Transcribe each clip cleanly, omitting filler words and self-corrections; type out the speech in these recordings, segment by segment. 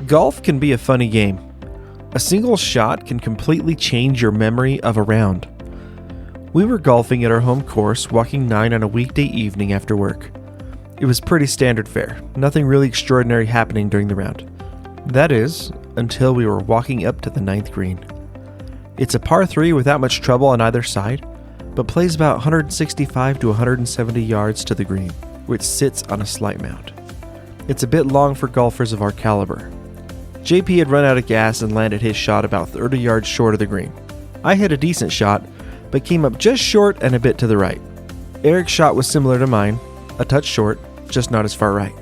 Golf can be a funny game. A single shot can completely change your memory of a round. We were golfing at our home course, walking 9 on a weekday evening after work. It was pretty standard fare, nothing really extraordinary happening during the round. That is, until we were walking up to the 9th green. It's a par 3 without much trouble on either side, but plays about 165 to 170 yards to the green, which sits on a slight mound. It's a bit long for golfers of our caliber. JP had run out of gas and landed his shot about 30 yards short of the green. I hit a decent shot, but came up just short and a bit to the right. Eric's shot was similar to mine, a touch short, just not as far right.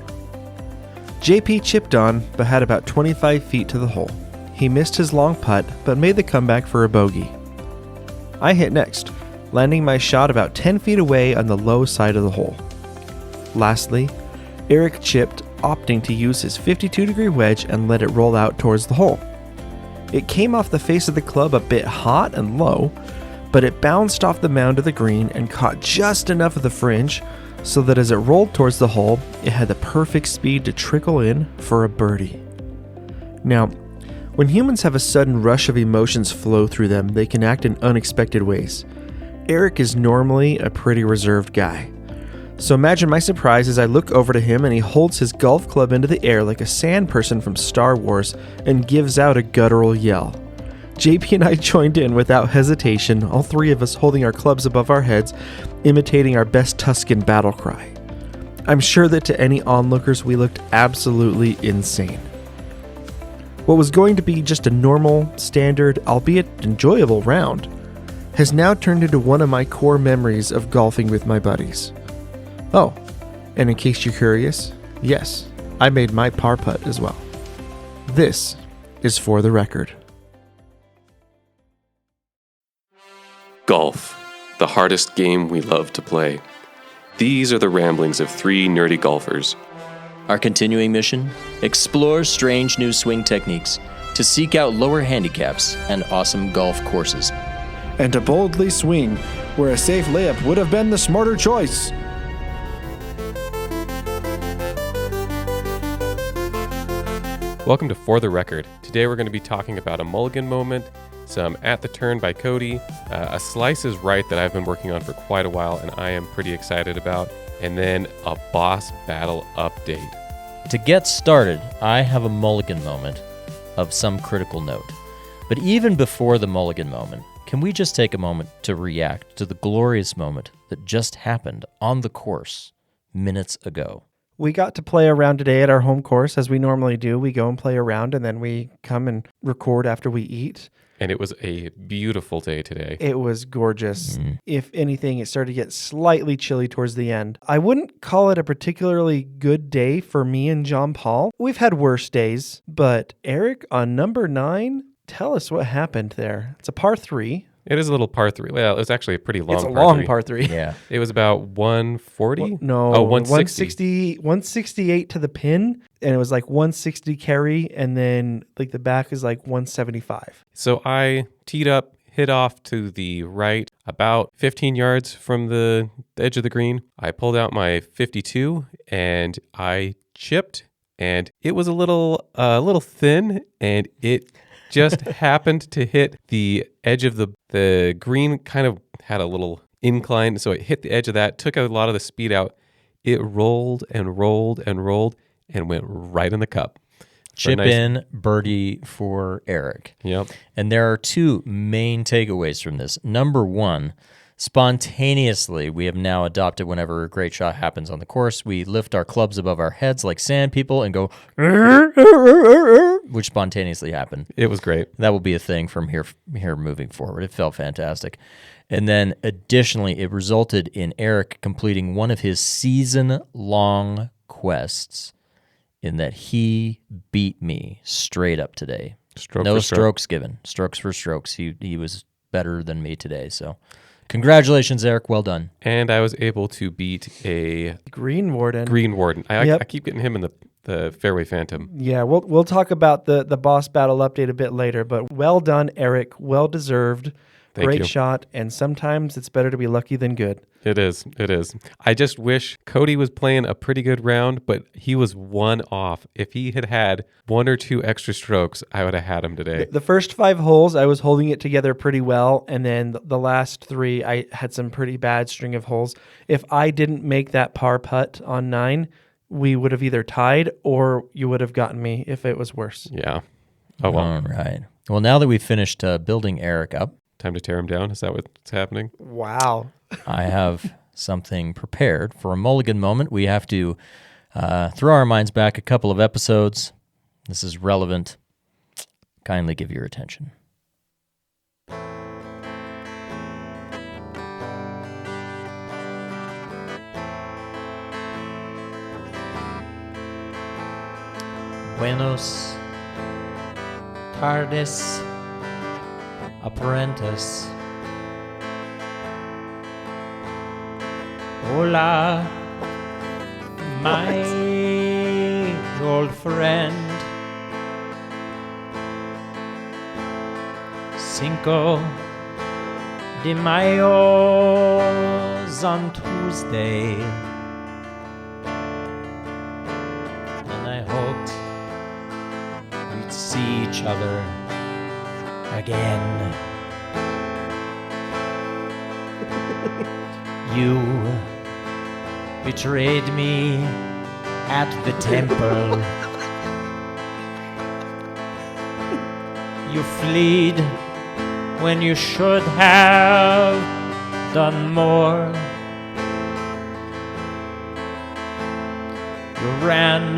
JP chipped on, but had about 25 feet to the hole. He missed his long putt, but made the comeback for a bogey. I hit next, landing my shot about 10 feet away on the low side of the hole. Lastly, Eric chipped, opting to use his 52-degree wedge and let it roll out towards the hole. It came off the face of the club a bit hot and low, but it bounced off the mound of the green and caught just enough of the fringe so that as it rolled towards the hole, it had the perfect speed to trickle in for a birdie. Now, when humans have a sudden rush of emotions flow through them, they can act in unexpected ways. Eric is normally a pretty reserved guy. So imagine my surprise as I look over to him and he holds his golf club into the air like a sand person from Star Wars and gives out a guttural yell. JP and I joined in without hesitation, all three of us holding our clubs above our heads, imitating our best Tuscan battle cry. I'm sure that to any onlookers we looked absolutely insane. What was going to be just a normal, standard, albeit enjoyable round, has now turned into one of my core memories of golfing with my buddies. Oh, and in case you're curious, yes, I made my par putt as well. This is For the Record. Golf, the hardest game we love to play. These are the ramblings of three nerdy golfers. Our continuing mission? Explore strange new swing techniques to seek out lower handicaps and awesome golf courses. And to boldly swing where a safe layup would have been the smarter choice. Welcome to For the Record. Today we're going to be talking about a Mulligan Moment, some At the Turn by Cody, a Slice is Right that I've been working on for quite a while and I am pretty excited about, and then a boss battle update. To get started, I have a Mulligan Moment of some critical note. But even before the Mulligan Moment, can we just take a moment to react to the glorious moment that just happened on the course minutes ago? We got to play around today at our home course, as we normally do. We go and play around, and then we come and record after we eat. And it was a beautiful day today. It was gorgeous. If anything, it started to get slightly chilly towards the end. I wouldn't call it a particularly good day for me and John Paul. We've had worse days, but Eric, on number 9, tell us what happened there. It's a par 3. It is a little par 3. Well, it was actually a pretty long par 3. It's a long par 3. Yeah. It was about 140? Well, no. 160. 168 to the pin, and it was like 160 carry, and then like the back is like 175. So I teed up, hit off to the right, about 15 yards from the edge of the green. I pulled out my 52, and I chipped, and it was a little thin, and it just happened to hit the edge of the green. Kind of had a little incline, so it hit the edge of that, took a lot of the speed out. It rolled and rolled and rolled and went right in the cup. Chip in birdie for Eric. Yep. And there are two main takeaways from this. Number one, spontaneously, we have now adopted whenever a great shot happens on the course, we lift our clubs above our heads like sand people and go, which spontaneously happened. It was great. That will be a thing from here moving forward. It felt fantastic. And then additionally, it resulted in Eric completing one of his season-long quests in that he beat me straight up today. No strokes given. Strokes for strokes. He was better than me today, so congratulations, Eric. Well done. And I was able to beat a Green Warden. I keep getting him in the Fairway Phantom. Yeah, we'll talk about the boss battle update a bit later, but well done, Eric. Well deserved Thank Great you. shot, and sometimes it's better to be lucky than good. It is. It is. I just wish Cody was playing a pretty good round, but he was one off. If he had had 1 or 2 extra strokes, I would have had him today. The first 5 holes, I was holding it together pretty well, and then the last 3, I had some pretty bad string of holes. If I didn't make that par putt on 9, we would have either tied or you would have gotten me if it was worse. Yeah. Oh, well. All right. Well, now that we've finished building Eric up, Time to tear him down? Is that what's happening? Wow. I have something prepared for a Mulligan moment. We have to throw our minds back a couple of episodes. This is relevant. Kindly give your attention. Buenos tardes, apprentice. Hola, my old friend. Cinco de Mayo's on Tuesday, and I hoped we'd see each other again. You betrayed me at the temple. You fled when you should have done more. You ran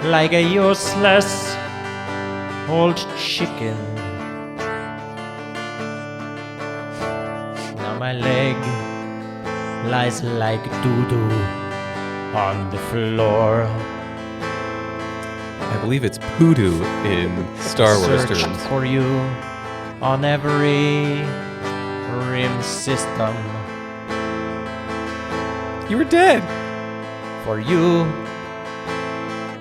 like a useless old chicken. Now my leg lies like doo-doo on the floor. I believe it's poodoo in Star Wars Searched terms. for you on every rim system. You were dead. For you,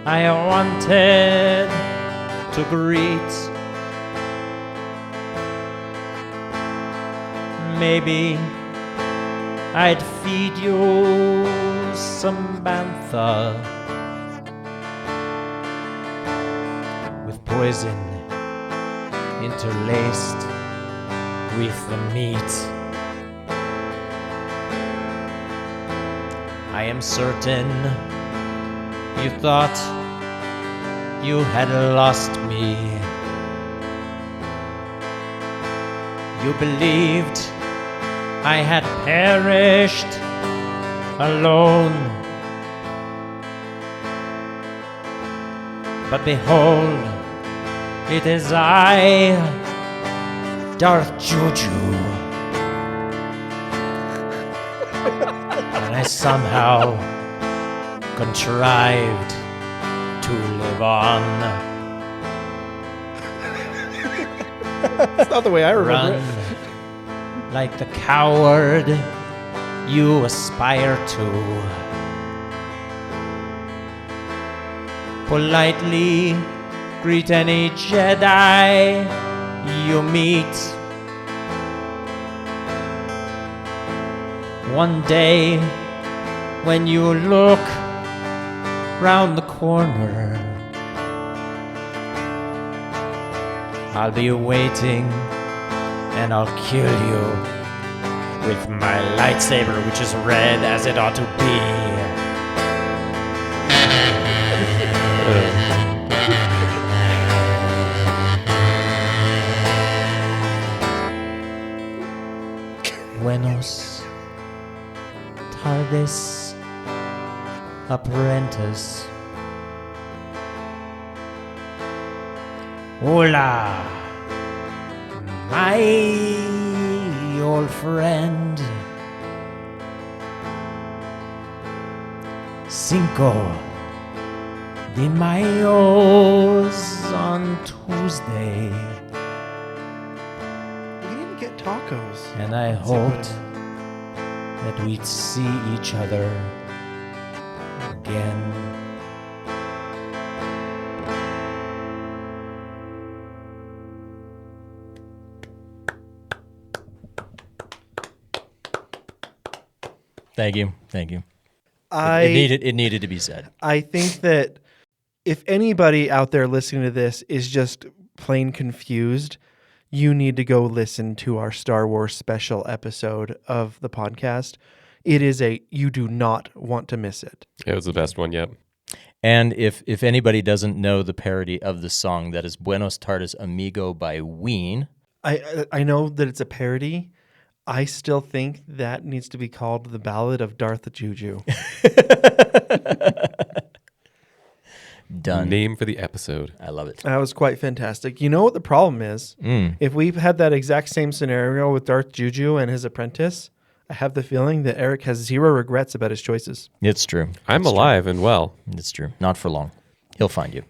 I wanted to greet. Maybe I'd feed you some bantha with poison interlaced with the meat. I am certain you thought you had lost me. You believed I had perished alone. But behold, it is I, Darth Juju. And I somehow contrived to live on. That's not the way I remember Run like the coward you aspire to. Politely greet any Jedi you meet. One day, when you look round the corner, I'll be waiting and I'll kill you with my lightsaber, which is red as it ought to be. Buenos tardes, apprentice. Hola, my old friend. Cinco de Mayo's on Tuesday. We didn't get tacos. And I hoped that we'd see each other again. Thank you. It needed to be said. I think that if anybody out there listening to this is just plain confused, you need to go listen to our Star Wars special episode of the podcast. You do not want to miss it. It was the best one yet. And if anybody doesn't know the parody of the song, that is Buenos Tardes Amigo by Ween. I know that it's a parody. I still think that needs to be called the Ballad of Darth Juju. Done. Name for the episode. I love it. That was quite fantastic. You know what the problem is? If we've had that exact same scenario with Darth Juju and his apprentice, I have the feeling that Eric has zero regrets about his choices. It's true. I'm alive and well. It's true. Not for long. He'll find you.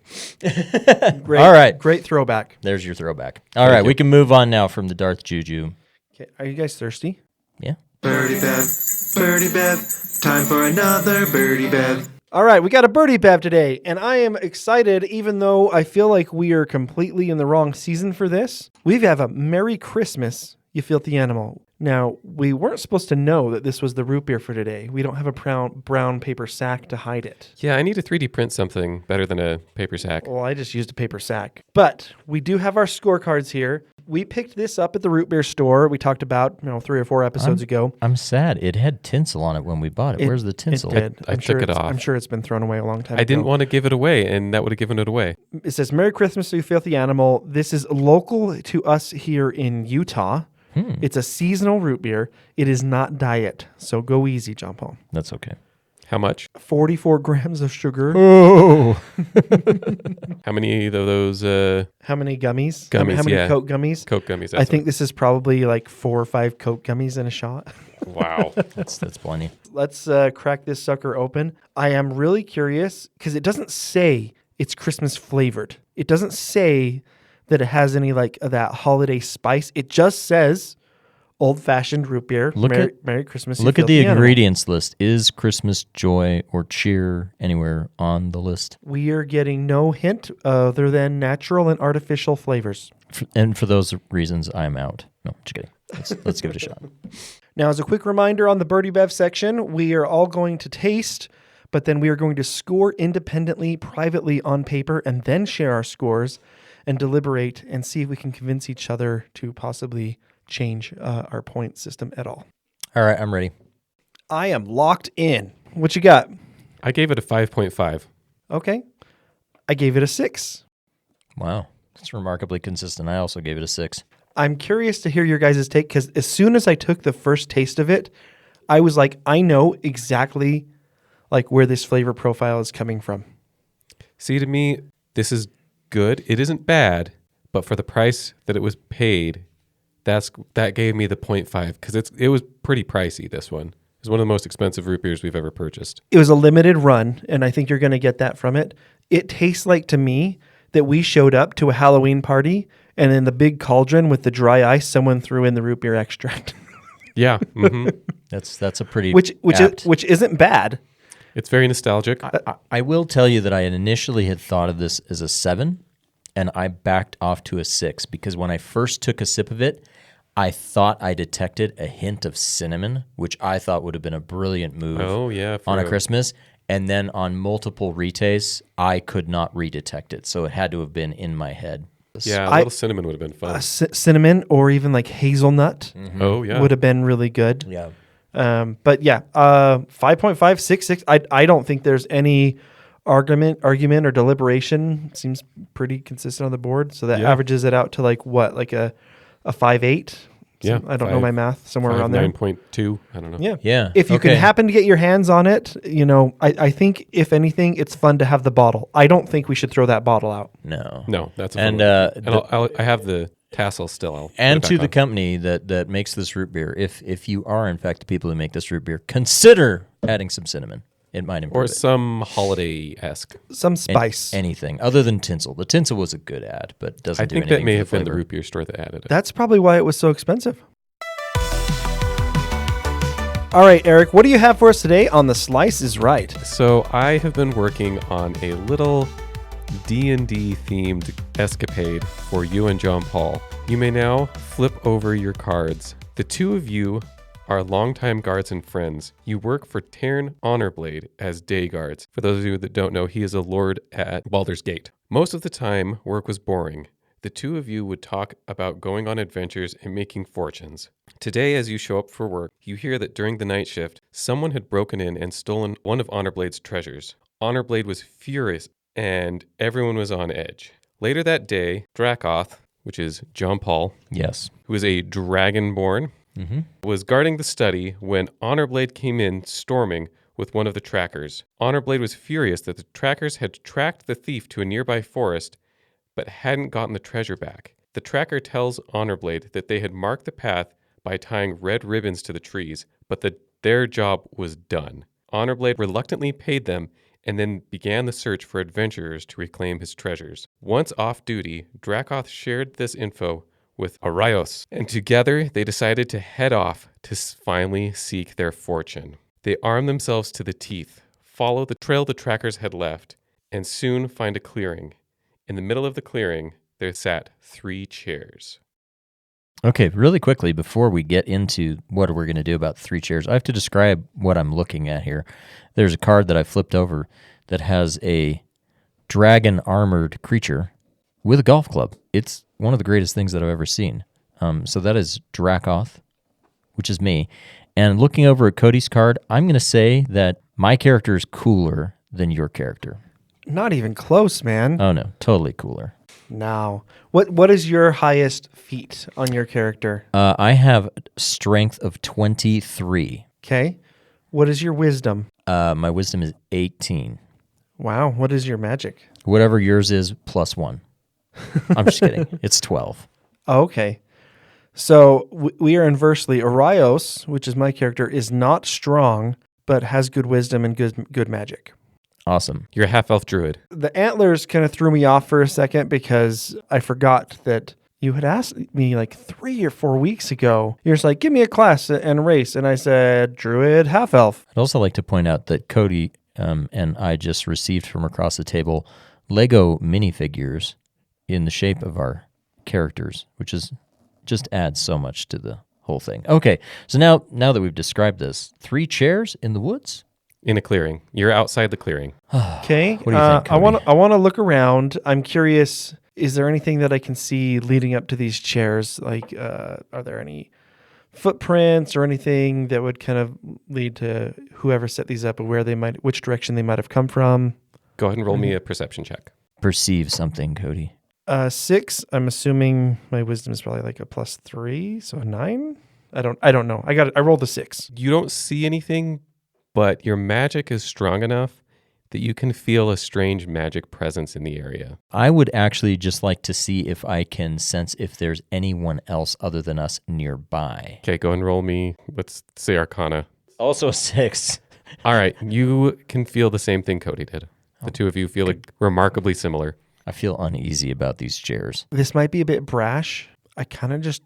Great, All right. Great throwback. There's your throwback. All right. We can move on now from the Darth Juju. Okay, are you guys thirsty? Yeah. Birdie Bev, time for another Birdie Bev. All right, we got a birdie bev today, and I am excited, even though I feel like we are completely in the wrong season for this. We have a Merry Christmas, you filthy animal. Now, we weren't supposed to know that this was the root beer for today. We don't have a brown paper sack to hide it. Yeah, I need to 3D print something better than a paper sack. Well, I just used a paper sack. But we do have our scorecards here. We picked this up at the root beer store. We talked about 3 or 4 episodes ago. I'm sad. It had tinsel on it when we bought it. Where's the tinsel? It did. I took it off. I'm sure it's been thrown away a long time ago. I didn't want to give it away, and that would have given it away. It says, Merry Christmas, you filthy animal. This is local to us here in Utah. It's a seasonal root beer. It is not diet, so go easy, John Paul. That's okay. How much? 44 grams of sugar. Oh. How many of those How many gummies? Gummies, How many yeah. Coke gummies? Coke gummies? I think this is probably like 4 or 5 Coke gummies in a shot. Wow. That's plenty. Let's crack this sucker open. I am really curious because it doesn't say it's Christmas flavored. It doesn't say that it has any like that holiday spice. It just says old-fashioned root beer. Merry Christmas. Look at the ingredients list. Is Christmas joy or cheer anywhere on the list? We are getting no hint other than natural and artificial flavors. And for those reasons, I'm out. No, just kidding. Let's give it a shot. Now, as a quick reminder on the Birdie Bev section, we are all going to taste, but then we are going to score independently, privately on paper, and then share our scores and deliberate and see if we can convince each other to possibly change our point system at all. All right, I'm ready. I am locked in. What you got? I gave it a 5.5. Okay. I gave it a 6. Wow. That's remarkably consistent. I also gave it a 6. I'm curious to hear your guys' take because as soon as I took the first taste of it, I was like, I know exactly like where this flavor profile is coming from. See, to me, this is good. It isn't bad, but for the price that it was paid, that gave me the 0.5 because it was pretty pricey, this one. It's one of the most expensive root beers we've ever purchased. It was a limited run, and I think you're going to get that from it. It tastes like to me that we showed up to a Halloween party, and in the big cauldron with the dry ice, someone threw in the root beer extract. Yeah. Mm-hmm. That's a pretty which isn't bad. It's very nostalgic. I will tell you that I initially had thought of this as a 7, and I backed off to a 6 because when I first took a sip of it, I thought I detected a hint of cinnamon, which I thought would have been a brilliant move on a Christmas. And then on multiple retastes, I could not redetect it. So it had to have been in my head. Yeah, a little cinnamon would have been fun. Cinnamon or even like hazelnut Oh, yeah. would have been really good. Yeah. But yeah, 5.5, 6, 6. I don't think there's any argument or deliberation. Seems pretty consistent on the board. So that averages it out to like what, like a 5.8? Yeah. I don't know my math, somewhere around there. 9.2. I don't know. Yeah. Yeah. If you can happen to get your hands on it, I think if anything, it's fun to have the bottle. I don't think we should throw that bottle out. No, that's a and fun one. I have the tassel still. And to the company that makes this root beer, if you are in fact the people who make this root beer, consider adding some cinnamon. It might improve or it. some holiday-esque. Some spice. Anything other than tinsel. The tinsel was a good ad, but doesn't do anything. I think that may for have been the flavor. root beer store that added it. That's probably why it was so expensive. All right, Eric, what do you have for us today on The Slice is Right? So I have been working on a little D&D themed escapade for you and John Paul. You may now flip over your cards. The two of you are longtime guards and friends. You work for Tarn Honorblade as day guards. For those of you that don't know, he is a lord at Baldur's Gate. Most of the time, work was boring. The two of you would talk about going on adventures and making fortunes. Today, as you show up for work, you hear that during the night shift, someone had broken in and stolen one of Honorblade's treasures. Honorblade was furious, and everyone was on edge. Later that day, Dracoth, which is John Paul, Yes. who is a dragonborn, was guarding the study when Honorblade came in storming with one of the trackers. Honorblade was furious that the trackers had tracked the thief to a nearby forest, but hadn't gotten the treasure back. The tracker tells Honorblade that they had marked the path by tying red ribbons to the trees, but that their job was done. Honorblade reluctantly paid them and then began the search for adventurers to reclaim his treasures. Once off duty, Dracoth shared this info with Araios, and together they decided to head off to finally seek their fortune. They arm themselves to the teeth, follow the trail the trackers had left, and soon find a clearing. In the middle of the clearing, there sat 3 chairs. Okay, really quickly, before we get into what we're going to do about 3 chairs, I have to describe what I'm looking at here. There's a card that I flipped over that has a dragon-armored creature with a golf club. It's one of the greatest things that I've ever seen. So that is Dracoth, which is me. And looking over at Cody's card, I'm going to say that my character is cooler than your character. Not even close, man. Oh, no, totally cooler. Now, what is your highest feat on your character? I have strength of 23. Okay. What is your wisdom? My wisdom is 18. Wow. What is your magic? Whatever yours is, +1. I'm just kidding. It's 12. Oh, okay. So we are inversely. Araios, which is my character, is not strong, but has good wisdom and good magic. Awesome. You're a half-elf druid. The antlers kind of threw me off for a second because I forgot that you had asked me like 3 or 4 weeks ago. You're just like, give me a class and a race. And I said, druid, half-elf. I'd also like to point out that Cody and I just received from across the table Lego minifigures in the shape of our characters, which is just adds so much to the whole thing. Okay, so now that we've described this, 3 chairs in the woods? In a clearing. You're outside the clearing. Okay. What do you think, Cody? I want to look around. I'm curious, is there anything that I can see leading up to these chairs? Like, are there any footprints or anything that would kind of lead to whoever set these up and which direction they might have come from? Go ahead and roll me a perception check. Perceive something, Cody. 6. I'm assuming my wisdom is probably like a +3, so a 9. I don't know. I rolled a 6. You don't see anything, but your magic is strong enough that you can feel a strange magic presence in the area. I would actually just like to see if I can sense if there's anyone else other than us nearby. Okay, go and roll me, let's say Arcana. Also a 6. All right, you can feel the same thing Cody did. The two of you feel remarkably similar. I feel uneasy about these chairs. This might be a bit brash. I kind of just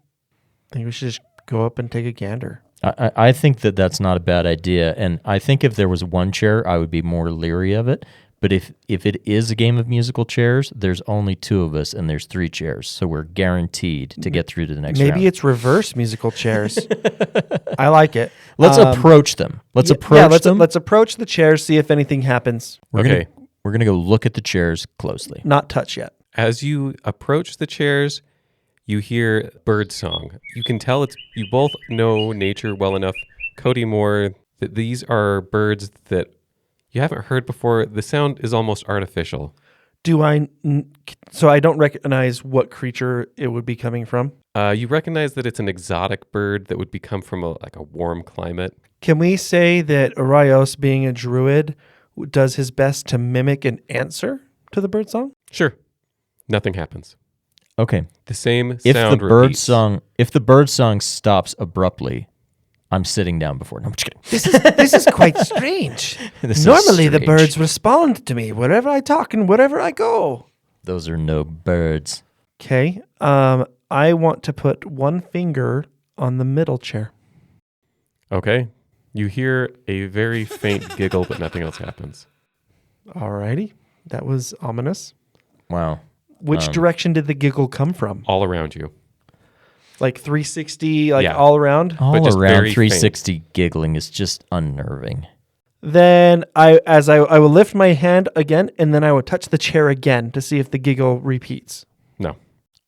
think we should just go up and take a gander. I think that that's not a bad idea, and I think if there was 1 chair, I would be more leery of it. But if it is a game of musical chairs, there's only 2 of us, and there's 3 chairs, so we're guaranteed to get through to the next round. Maybe it's reverse musical chairs. I like it. Let's approach them. Let's approach them. Let's approach the chairs, see if anything happens. We're going to go look at the chairs closely. Not touch yet. As you approach the chairs, you hear bird song. You can tell you both know nature well enough, Cody more, that these are birds that you haven't heard before. The sound is almost artificial. So I don't recognize what creature it would be coming from? You recognize that it's an exotic bird that would come from a warm climate. Can we say that Araios, being a druid, does his best to mimic an answer to the bird song? Sure. Nothing happens. Okay. The same If sound repeats. If the bird song stops abruptly, I'm sitting down before. No, I'm just kidding. This is quite strange. Normally the birds respond to me wherever I talk and wherever I go. Those are no birds. Okay. I want to put 1 finger on the middle chair. Okay. You hear a very faint giggle, but nothing else happens. Alrighty. That was ominous. Wow. Which direction did the giggle come from? All around you. Like 360, like Yeah. all around? All just around very 360 giggling is just unnerving. Then I will lift my hand again, and then I will touch the chair again to see if the giggle repeats. No.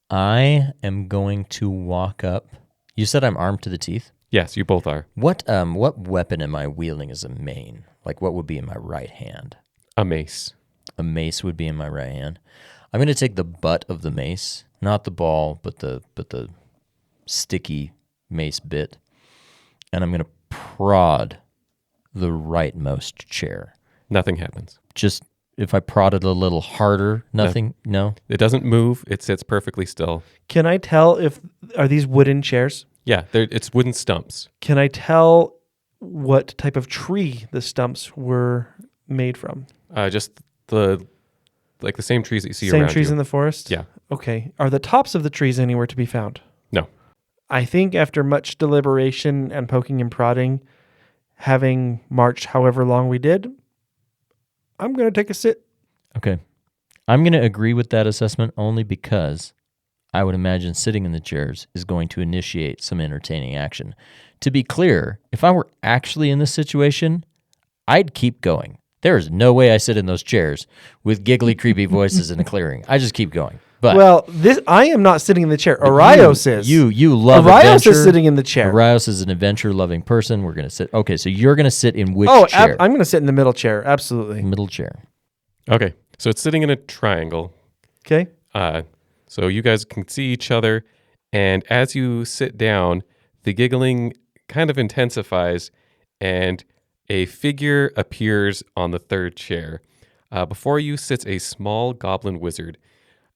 I am going to walk up. You said I'm armed to the teeth? Yes, you both are. What weapon am I wielding as a main? Like, what would be in my right hand? A mace. A mace would be in my right hand. I'm going to take the butt of the mace, not the ball, but the sticky mace bit, and I'm going to prod the rightmost chair. Nothing happens. Just if I prod it a little harder, nothing. No. It doesn't move. It sits perfectly still. Can I tell are these wooden chairs? Yeah, it's wooden stumps. Can I tell what type of tree the stumps were made from? Just the same trees that you see Same around trees you. in the forest? Yeah. Okay. Are the tops of the trees anywhere to be found? No. I think after much deliberation and poking and prodding, having marched however long we did, I'm going to take a sit. Okay. I'm going to agree with that assessment only because I would imagine sitting in the chairs is going to initiate some entertaining action. To be clear, if I were actually in this situation, I'd keep going. There is no way I sit in those chairs with giggly, creepy voices in a clearing. I just keep going. But Well, I am not sitting in the chair. Arios is. You love Arios adventure. is sitting in the chair. Arios is an adventure-loving person. We're going to sit. Okay, so you're going to sit in which Oh, chair? I'm going to sit in the middle chair. Absolutely. Middle chair. Okay, so it's sitting in a triangle. Okay. So you guys can see each other, and as you sit down, the giggling kind of intensifies, and a figure appears on the third chair. Before you sits a small goblin wizard,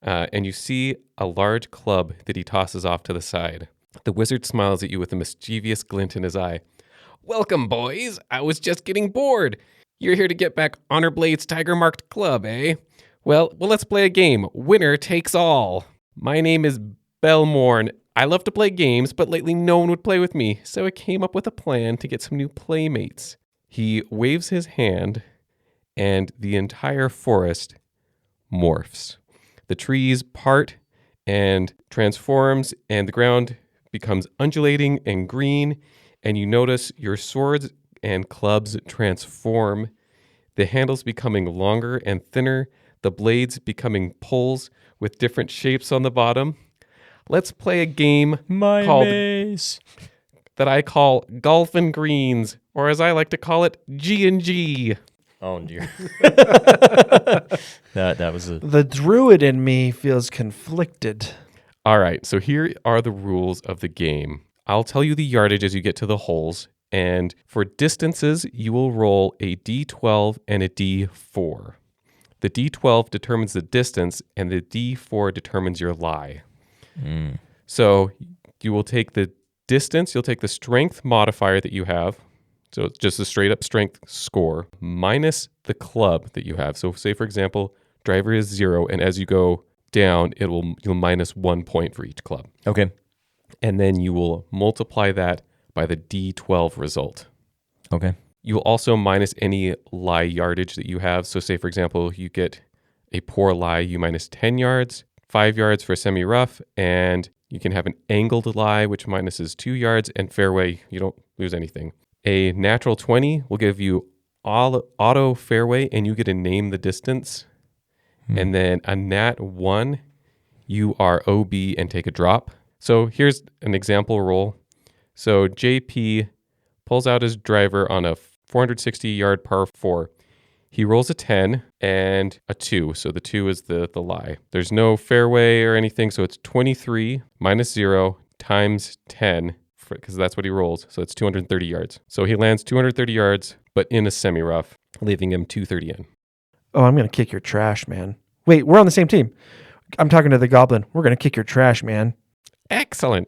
and you see a large club that he tosses off to the side. The wizard smiles at you with a mischievous glint in his eye. "Welcome, boys. I was just getting bored. You're here to get back Honor Blade's tiger-marked club, eh? Well, let's play a game. Winner takes all. My name is Belmorn. I love to play games, but lately no one would play with me, so I came up with a plan to get some new playmates." He waves his hand, and the entire forest morphs. The trees part and transforms, and the ground becomes undulating and green, and you notice your swords and clubs transform, the handles becoming longer and thinner, the blades becoming poles with different shapes on the bottom. Let's play a game called mace. that I call Golf and Greens, or as I like to call it, G&G. Oh dear. that was a The druid in me feels conflicted. All right, so here are the rules of the game. I'll tell you the yardage as you get to the holes, and for distances, you will roll a d12 and a d4. The d12 determines the distance, and the d4 determines your lie. So you will take the distance, you'll take the strength modifier that you have, so it's just a straight up strength score, minus the club that you have. So say, for example, driver is 0, and as you go down, you'll minus 1 point for each club. okay. And then you will multiply that by the D12 result. Okay. You will also minus any lie yardage that you have. So say, for example, you get a poor lie, you minus 10 yards, 5 yards for semi-rough, and you can have an angled lie, which minuses 2 yards, and fairway, you don't lose anything. A natural 20 will give you auto fairway, and you get to name the distance. And then a nat 1, you are OB and take a drop. So here's an example roll. So JP pulls out his driver on a 460-yard par 4. He rolls a 10 and a 2. So the 2 is the lie. There's no fairway or anything, so it's 23 minus 0 times 10, because that's what he rolls. So it's 230 yards. So he lands 230 yards, but in a semi-rough, leaving him 230 in. Oh, I'm going to kick your trash, man. Wait, we're on the same team. I'm talking to the goblin. We're going to kick your trash, man. Excellent.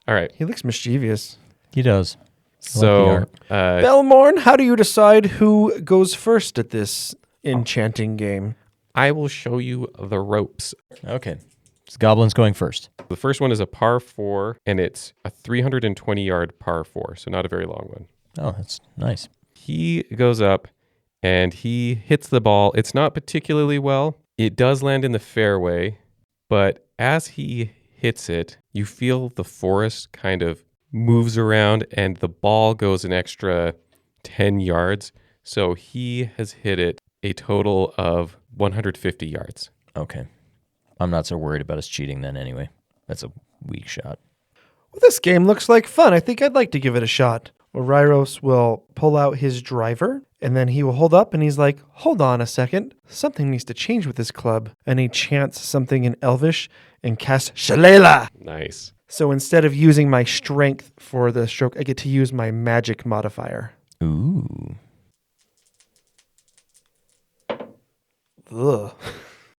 All right. He looks mischievous. He does. So, Belmorn, how do you decide who goes first at this enchanting game? I will show you the ropes. Okay. So Goblin's going first. The first one is a par 4, and it's a 320-yard par 4, so not a very long one. Oh, that's nice. He goes up, and he hits the ball. It's not particularly well. It does land in the fairway, but as he hits it, you feel the forest kind of moves around and the ball goes an extra 10 yards. So he has hit it a total of 150 yards. Okay. I'm not so worried about us cheating then anyway. That's a weak shot. Well, this game looks like fun. I think I'd like to give it a shot. Oriros will pull out his driver, and then he will hold up, and he's like, hold on a second. Something needs to change with this club. And he chants something in Elvish and casts Shillelagh. Nice. So instead of using my strength for the stroke, I get to use my magic modifier. Ooh. Ugh.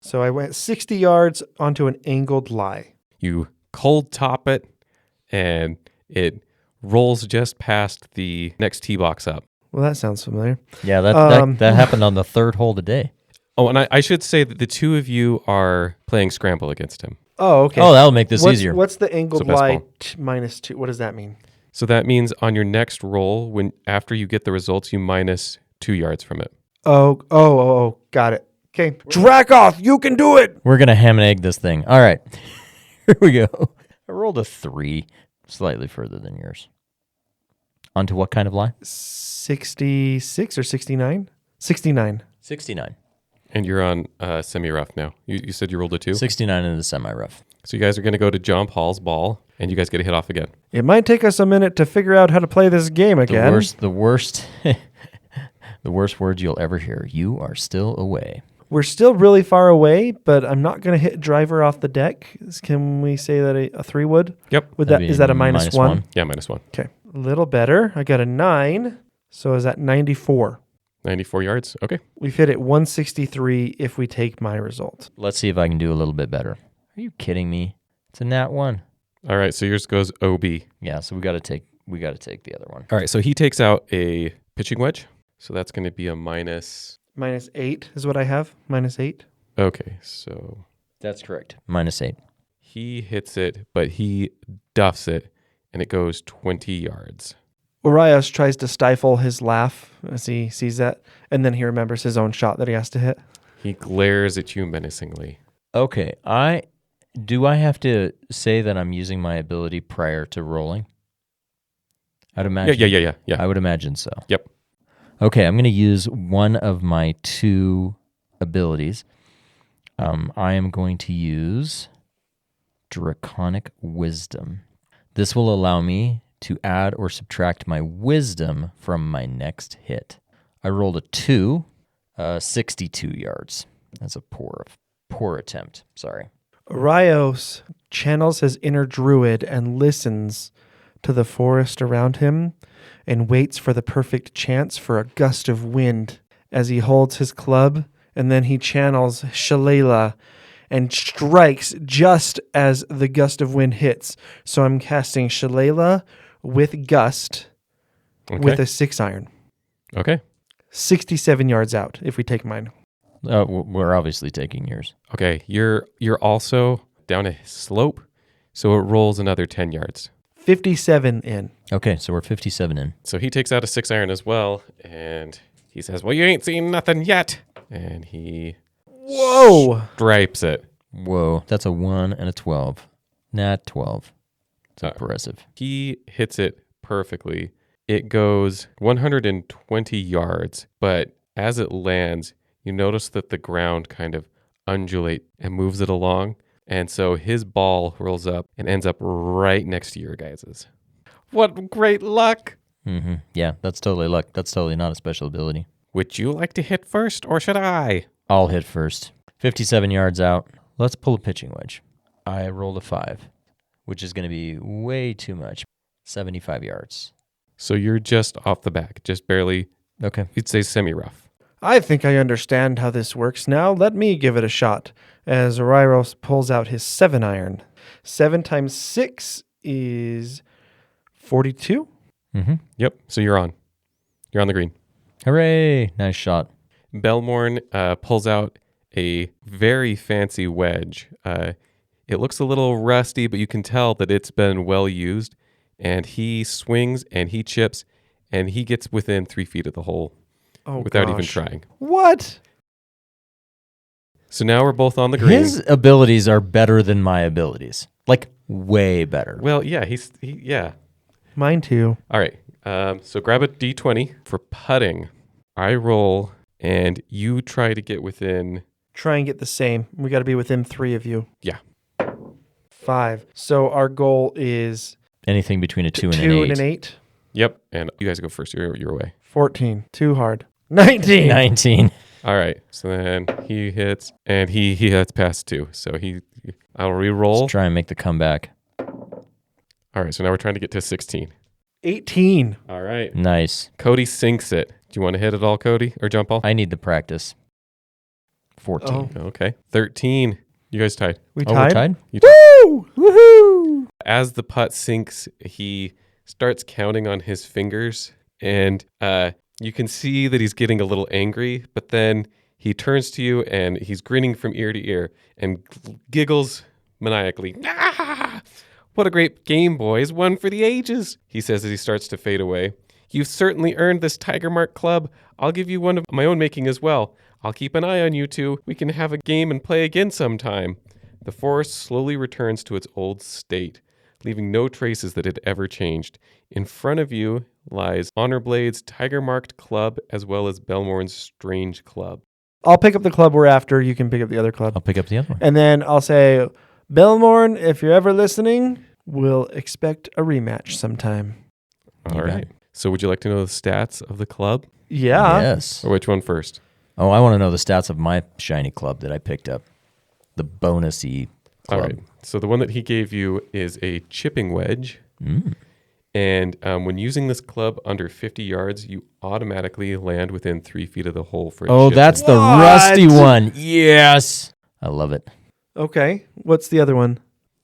So I went 60 yards onto an angled lie. You cold top it, and it rolls just past the next tee box up. Well, that sounds familiar. Yeah, that happened on the third hole today. Oh, and I should say that the two of you are playing scramble against him. Oh, okay. Oh, that'll make this easier. What's the angled So best lie ball. -2? What does that mean? So that means on your next roll, after you get the results, you minus 2 yards from it. Oh, got it. Okay. Dracoth, you can do it! We're going to ham and egg this thing. All right. Here we go. I rolled a 3, slightly further than yours. Onto what kind of lie? 66 or 69? 69. 69. And you're on semi-rough now. You said you rolled a 2? 69 in the semi-rough. So you guys are going to go to John Paul's ball, and you guys get to hit off again. It might take us a minute to figure out how to play this game again. The worst the worst words you'll ever hear. You are still away. We're still really far away, but I'm not going to hit driver off the deck. Can we say that a 3 would? Yep. Is that a -1? Yeah, -1. Okay. A little better. I got a 9. So is that 94? 94 yards. Okay. We've hit it 163 if we take my result. Let's see if I can do a little bit better. Are you kidding me? It's a nat 1. All right, so yours goes OB. Yeah, so we got to take the other one. All right, so he takes out a pitching wedge. So that's going to be a minus. -8 is what I have. -8. Okay, so That's correct. -8. he hits it, but he duffs it, and it goes 20 yards. Urias tries to stifle his laugh as he sees that, and then he remembers his own shot that he has to hit. He glares at you menacingly. Okay, do I have to say that I'm using my ability prior to rolling? I'd imagine. Yeah. I would imagine so. Yep. Okay, I'm going to use one of my 2 abilities. I am going to use Draconic Wisdom. This will allow me to add or subtract my wisdom from my next hit. I rolled a 2, 62 yards. That's a poor attempt. Sorry. Urias channels his inner druid and listens to the forest around him and waits for the perfect chance for a gust of wind as he holds his club, and then he channels Shillelagh and strikes just as the gust of wind hits. So I'm casting Shillelagh with gust with a 6 iron. Okay. 67 yards out if we take mine. We're obviously taking yours. Okay, you're also down a slope, so it rolls another 10 yards. 57 in. Okay, so we're 57 in. So he takes out a 6 iron as well, and he says, well, you ain't seen nothing yet. And he stripes it. Whoa, that's a 1 and a 12. Nat 12. It's impressive. He hits it perfectly. It goes 120 yards, but as it lands, you notice that the ground kind of undulates and moves it along. And so his ball rolls up and ends up right next to your guys's. What great luck! Mm-hmm. Yeah, that's totally luck. That's totally not a special ability. Would you like to hit first, or should I? I'll hit first. 57 yards out. Let's pull a pitching wedge. I rolled a 5, which is going to be way too much. 75 yards. So you're just off the back, just barely, Okay. you'd say semi-rough. I think I understand how this works now. Let me give it a shot. As Oriros pulls out his 7 iron. 7 times 6 is 42. Mm-hmm. Yep, so you're on. You're on the green. Hooray! Nice shot. Belmorn pulls out a very fancy wedge. It looks a little rusty, but you can tell that it's been well used. And he swings and he chips and he gets within 3 feet of the hole without even trying. What? So now we're both on the green. His abilities are better than my abilities. Like, way better. Well, yeah, yeah. Mine too. All right. So grab a D20 for putting. I roll, and you try to get within. Try and get the same. We got to be within 3 of you. Yeah. 5. So our goal is Anything between a 2 and an 8. 2 and an 8. Yep. And you guys go first. You're away. 14. Too hard. 19. 19. All right. So then he hits, and he hits past 2. So I'll re-roll. Let's try and make the comeback. All right. So now we're trying to get to 16. 18. All right. Nice. Cody sinks it. Do you want to hit it all, Cody, or jump all? I need the practice. 14. Oh. Okay. 13. You guys tied. We Oh, tied? we're tied? You tied. Woo! Woohoo! As the putt sinks, he starts counting on his fingers, and you can see that he's getting a little angry, but then he turns to you and he's grinning from ear to ear and giggles maniacally. Ah! What a great game, boys. One for the ages, he says as he starts to fade away. You've certainly earned this Tiger Mark club. I'll give you one of my own making as well. I'll keep an eye on you two. We can have a game and play again sometime. The forest slowly returns to its old state, leaving no traces that had ever changed. In front of you lies Honorblade's tiger-marked club as well as Belmore's strange club. I'll pick up the club we're after. You can pick up the other club. I'll pick up the other one. And then I'll say, Belmorn, if you're ever listening, we'll expect a rematch sometime. All right. So would you like to know the stats of the club? Yeah. Yes. Or which one first? Oh, I want to know the stats of my shiny club that I picked up. The bonusy club. All right. So the one that he gave you is a chipping wedge. And when using this club under 50 yards, you automatically land within 3 feet of the hole for a Oh, chip. that's the rusty one. Yes. I love it. Okay. What's the other one?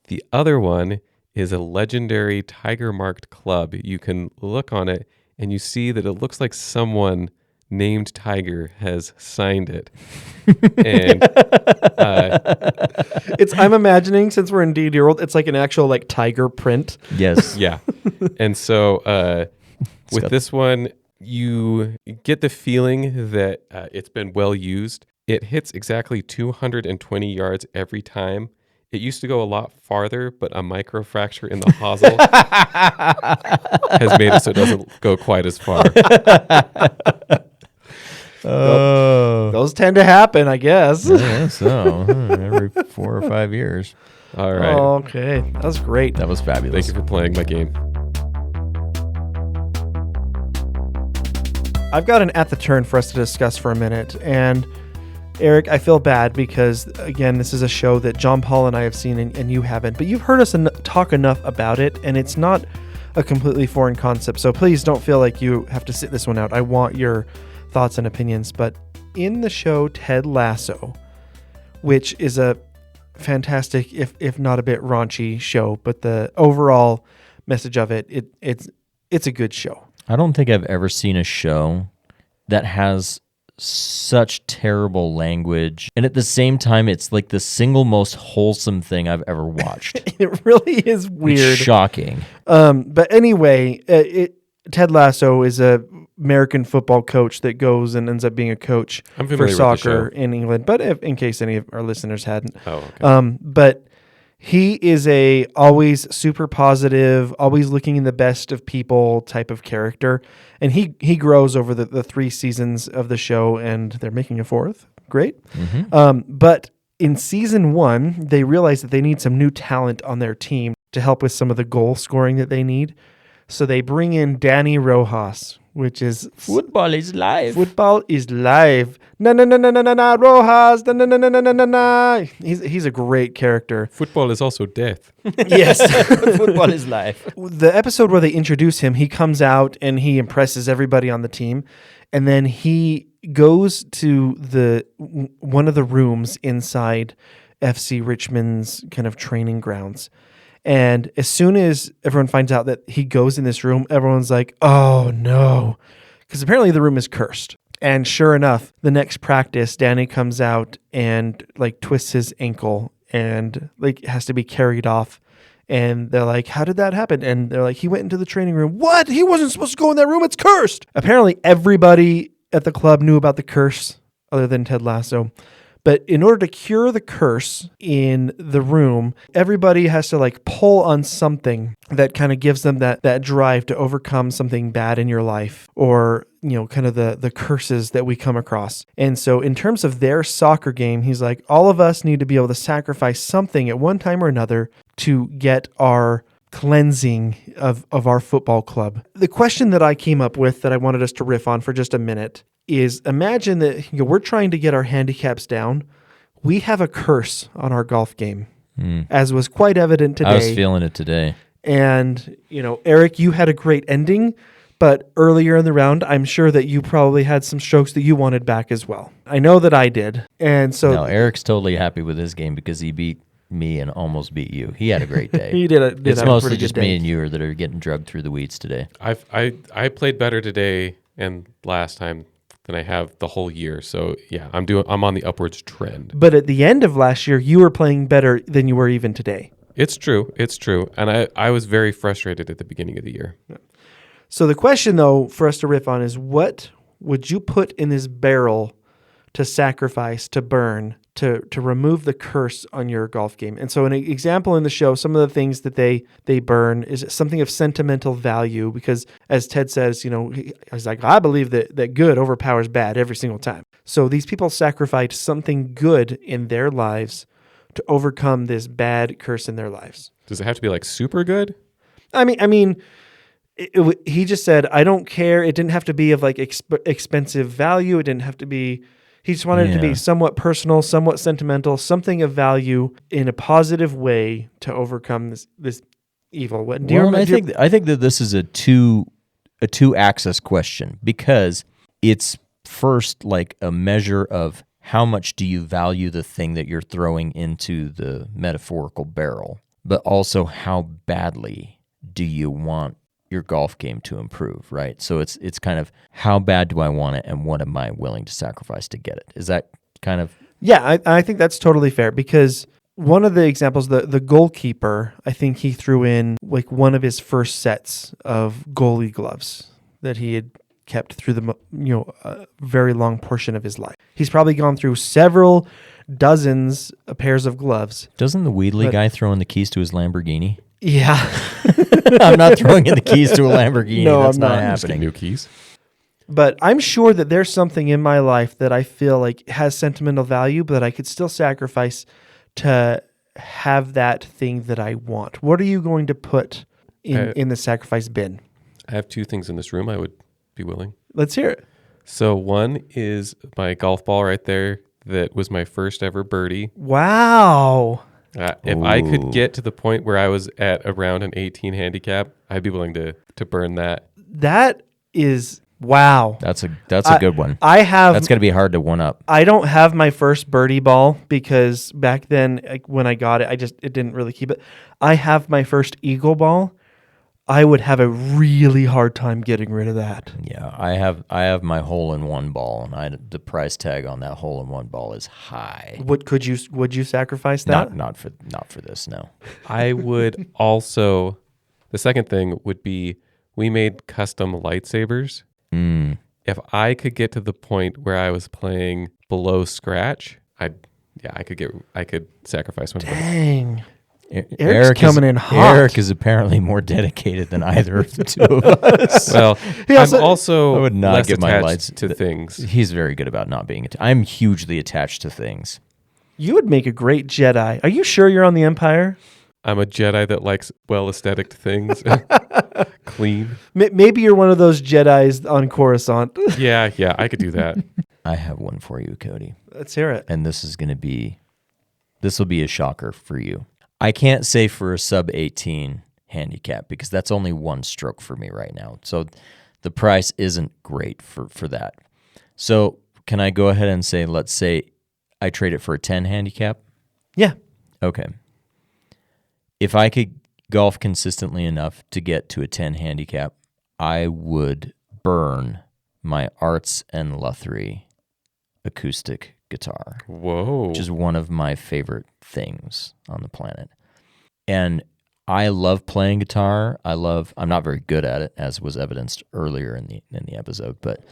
The other one is a legendary tiger-marked club. You can look on it, and you see that it looks like someone named Tiger has signed it. And I'm imagining, since we're in D&D World, it's like an actual like tiger print. Yes. yeah. And so with this one, you get the feeling that it's been well used. It hits exactly 220 yards every time. It used to go a lot farther, but a microfracture in the hosel has made it so it doesn't go quite as far. Oh. Those tend to happen, I guess. Yeah, so every 4 or 5 years. All right. Okay. That was great. That was fabulous. Thank you for playing my game. I've got an at the turn for us to discuss for a minute. And Eric, I feel bad because, again, this is a show that John Paul and I have seen and you haven't. But you've heard us talk enough about it, and it's not a completely foreign concept. So please don't feel like you have to sit this one out. I want your thoughts and opinions. But in the show Ted Lasso, which is a fantastic, if not a bit raunchy show, but the overall message of it's a good show. I don't think I've ever seen a show that has such terrible language, and at the same time, it's like the single most wholesome thing I've ever watched. It really is weird. It's shocking. But anyway, Ted Lasso is a American football coach that goes and ends up being a coach I'm for familiar with the soccer show. in England. But in case any of our listeners hadn't, okay. But he is a always super positive, always looking in the best of people type of character, and he grows over the 3 seasons of the show, and they're making a 4th. Great, but in season 1, they realize that they need some new talent on their team to help with some of the goal scoring that they need. So they bring in Danny Rojas, which is Football is life. Football is live. Na na na na na na na Rojas. Na na na na na na na. He's a great character. Football is also death. Yes. Football is life. The episode where they introduce him, he comes out and he impresses everybody on the team, and then he goes to one of the rooms inside FC Richmond's kind of training grounds. And as soon as everyone finds out that he goes in this room, everyone's like, oh no. Because apparently the room is cursed. And sure enough, the next practice, Danny comes out and like twists his ankle and like has to be carried off. And they're like, how did that happen? And they're like, he went into the training room. What? He wasn't supposed to go in that room. It's cursed. Apparently everybody at the club knew about the curse other than Ted Lasso. But in order to cure the curse in the room, everybody has to like pull on something that kind of gives them that drive to overcome something bad in your life, or kind of the curses that we come across. And so in terms of their soccer game, he's like, all of us need to be able to sacrifice something at one time or another to get our cleansing of our football club. The question that I came up with that I wanted us to riff on for just a minute is, imagine that we're trying to get our handicaps down. We have a curse on our golf game, as was quite evident today. I was feeling it today. And, Eric, you had a great ending, but earlier in the round, I'm sure that you probably had some strokes that you wanted back as well. I know that I did. And so No, Eric's totally happy with his game because he beat me and almost beat you. He had a great day. he did. It's have a mostly pretty just good me day. and you that are getting drugged through the weeds today. I played better today and last time than I have the whole year. So yeah, I'm on the upwards trend. But at the end of last year, you were playing better than you were even today. It's true. And I was very frustrated at the beginning of the year. So the question, though, for us to riff on is, what would you put in this barrel to sacrifice, to burn, to remove the curse on your golf game? And so an example in the show, some of the things that they burn is something of sentimental value, because as Ted says, he's like, I believe that good overpowers bad every single time. So these people sacrificed something good in their lives to overcome this bad curse in their lives. Does it have to be like super good? I mean, he just said, I don't care. It didn't have to be of like expensive value. It didn't have to be. He just wanted it to be somewhat personal, somewhat sentimental, something of value in a positive way to overcome this evil. What? I think that this is a two-axis question, because it's first like a measure of how much do you value the thing that you're throwing into the metaphorical barrel, but also how badly do you want your golf game to improve, right? So it's kind of, how bad do I want it and what am I willing to sacrifice to get it? Is that kind of... Yeah, I think that's totally fair, because one of the examples, the goalkeeper, I think he threw in like one of his first sets of goalie gloves that he had kept through the a very long portion of his life. He's probably gone through several dozens of pairs of gloves. Doesn't the Wheatley guy throw in the keys to his Lamborghini? Yeah. I'm not throwing in the keys to a Lamborghini. No, That's I'm not not. Just get happening. new keys. But I'm sure that there's something in my life that I feel like has sentimental value, but I could still sacrifice to have that thing that I want. What are you going to put in the sacrifice bin? I have two things in this room I would be willing. Let's hear it. So one is my golf ball right there that was my first ever birdie. Wow. If I could get to the point where I was at around an 18 handicap, I'd be willing to burn that. That is, wow. That's a good one. That's going to be hard to one up. I don't have my first birdie ball because back then, like, when I got it, it didn't really keep it. I have my first eagle ball. I would have a really hard time getting rid of that. Yeah, I have my hole-in-one ball, and the price tag on that hole-in-one ball is high. Would you sacrifice that? Not for this, no. I would also, the second thing would be, we made custom lightsabers. If I could get to the point where I was playing below scratch, I could sacrifice one. Dang. Eric's coming in hot. Eric is apparently more dedicated than either of the two of us. Well, I'm also I would not less give my attached lights to things. He's very good about not being attached. I'm hugely attached to things. You would make a great Jedi. Are you sure you're on the Empire? I'm a Jedi that likes well-aesthetic things. Clean. Maybe you're one of those Jedis on Coruscant. Yeah, I could do that. I have one for you, Cody. Let's hear it. And this will be a shocker for you. I can't say for a sub 18 handicap because that's only one stroke for me right now. So the price isn't great for that. So can I go ahead and say, let's say I trade it for a 10 handicap? Yeah. Okay. If I could golf consistently enough to get to a 10 handicap, I would burn my Arts and Lutherie acoustic guitar. Whoa. Which is one of my favorite things on the planet. And I love playing guitar. I'm not very good at it, as was evidenced earlier in the episode, but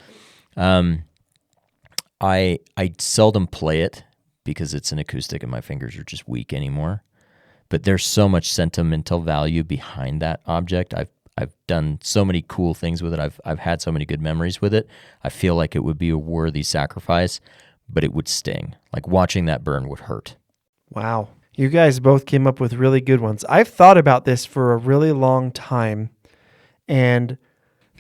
I seldom play it because it's an acoustic and my fingers are just weak anymore. But there's so much sentimental value behind that object. I've done so many cool things with it. I've had so many good memories with it. I feel like it would be a worthy sacrifice, but it would sting. Like watching that burn would hurt. Wow. You guys both came up with really good ones. I've thought about this for a really long time, and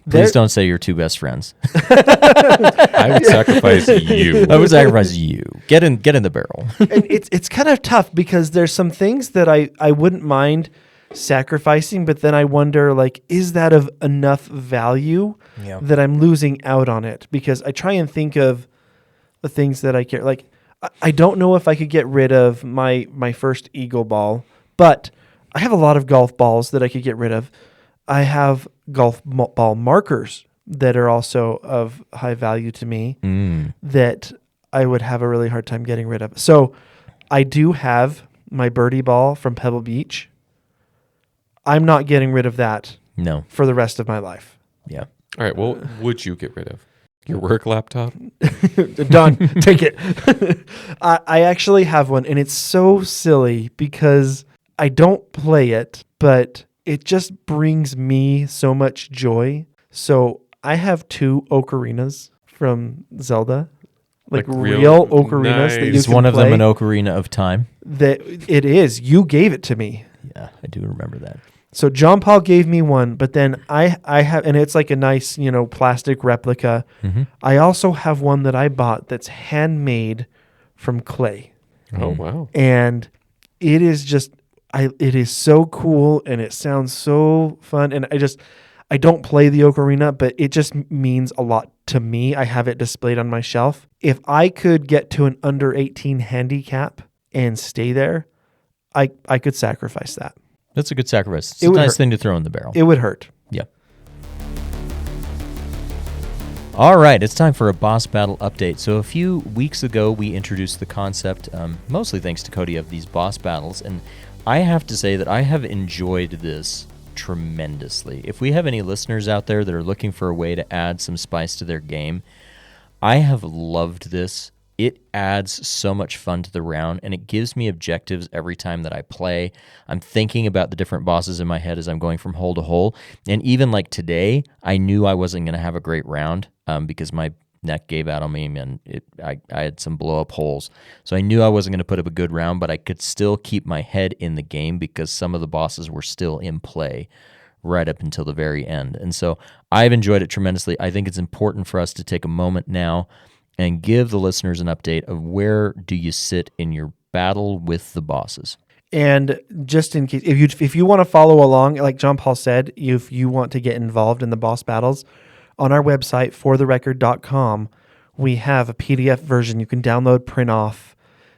Please don't say you're two best friends. I would sacrifice you. I would sacrifice you. Get in the barrel. and it's kind of tough because there's some things that I wouldn't mind sacrificing, but then I wonder, like, is that of enough value that I'm losing out on it? Because I try and think of the things that I care. Like, I don't know if I could get rid of my first Eagle ball, but I have a lot of golf balls that I could get rid of. I have golf ball markers that are also of high value to me that I would have a really hard time getting rid of. So I do have my birdie ball from Pebble Beach. I'm not getting rid of that for the rest of my life. Yeah. All right. Well, what would you get rid of? Your work laptop? Done. Take it. I actually have one, and it's so silly because I don't play it, but it just brings me so much joy. So I have 2 ocarinas from Zelda, like real ocarinas that you Is can one of play. them an ocarina of time? That it is. You gave it to me. Yeah, I do remember that. So John Paul gave me one, but then I have, and it's like a nice, plastic replica. Mm-hmm. I also have one that I bought that's handmade from clay. Oh, wow. And it is just, it is so cool, and it sounds so fun. And I don't play the ocarina, but it just means a lot to me. I have it displayed on my shelf. If I could get to an under 18 handicap and stay there, I could sacrifice that. That's a good sacrifice. It's a nice thing to throw in the barrel. It would hurt. Yeah. All right, it's time for a boss battle update. So a few weeks ago, we introduced the concept, mostly thanks to Cody, of these boss battles. And I have to say that I have enjoyed this tremendously. If we have any listeners out there that are looking for a way to add some spice to their game, I have loved this. It adds so much fun to the round, and it gives me objectives every time that I play. I'm thinking about the different bosses in my head as I'm going from hole to hole. And even like today, I knew I wasn't going to have a great round because my neck gave out on me, and I had some blow-up holes. So I knew I wasn't going to put up a good round, but I could still keep my head in the game because some of the bosses were still in play right up until the very end. And so I've enjoyed it tremendously. I think it's important for us to take a moment now and give the listeners an update of where do you sit in your battle with the bosses. And just in case, if you want to follow along, like John Paul said, if you want to get involved in the boss battles, on our website, fortherecord.com, we have a PDF version you can download, print off,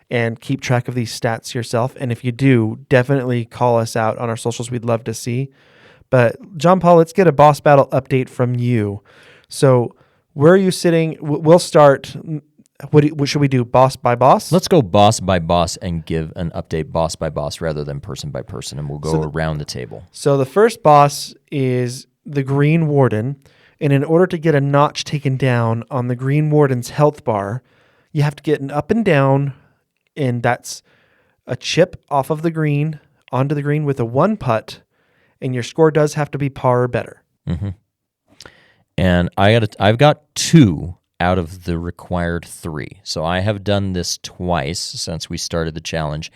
and keep track of these stats yourself. And if you do, definitely call us out on our socials. We'd love to see. But John Paul, let's get a boss battle update from you. So where are you sitting? We'll start. What should we do? Boss by boss? Let's go boss by boss and give an update boss by boss rather than person by person, and we'll go around the table. So the first boss is the Green Warden. And in order to get a notch taken down on the Green Warden's health bar, you have to get an up and down, and that's a chip off of the green onto the green with a 1 putt, and your score does have to be par or better. Mm-hmm. And I've got 2 out of the required 3. So I have done this twice since we started the challenge,